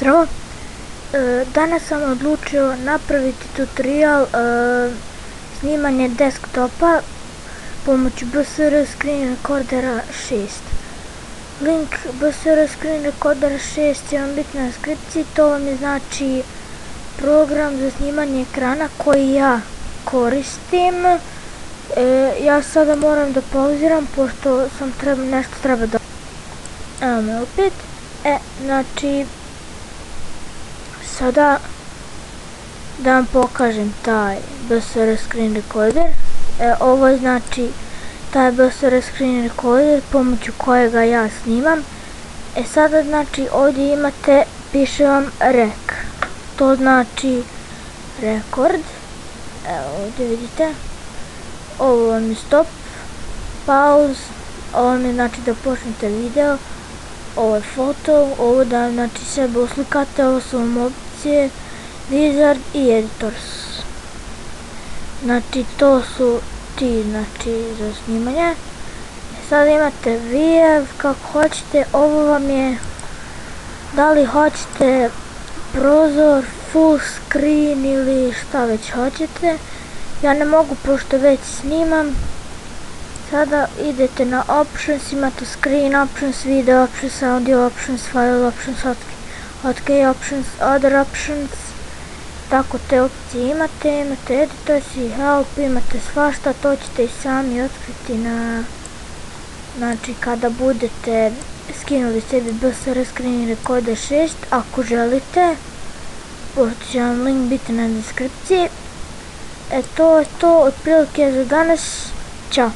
Zdravo! Danas sam odlučio napraviti tutorial snimanje desktopa pomoću BSR Screen Recordera 6. Link BSR Screen Recordera 6 će vam biti na deskripciji. To vam je znači program za snimanje ekrana koji ja koristim. Ja sada moram da pauziram pošto sam nešto treba da... Evo me opet. Znači sada da vam pokažem taj BSR Screen Recorder. Ovo je znači taj BSR Screen Recorder pomoću kojega ja snimam. Sada znači ovdje imate, piše vam rec. To znači record. Evo ovdje vidite. Ovo vam je stop, pause, ovo vam je znači da počnete video. Ovo je foto, ovo da znači sebe uslikate, ovo su vam opcije, wizard i editors. Znači to su ti znači za snimanje. Sada imate VF kako hoćete, ovo vam je da li hoćete prozor, full screen ili šta već hoćete. Ja ne mogu pošto već snimam. Sada idete na options, imate screen options, video options, audio options, file options, hotkey options, other options. Tako te opcije imate editors i help, imate svašta, to ćete i sami otkriti znači kada budete skinuli sebi BSR Screen Recorder 6, ako želite, pošto će vam link biti na deskripciji. To je to otprilike za danas, ćao!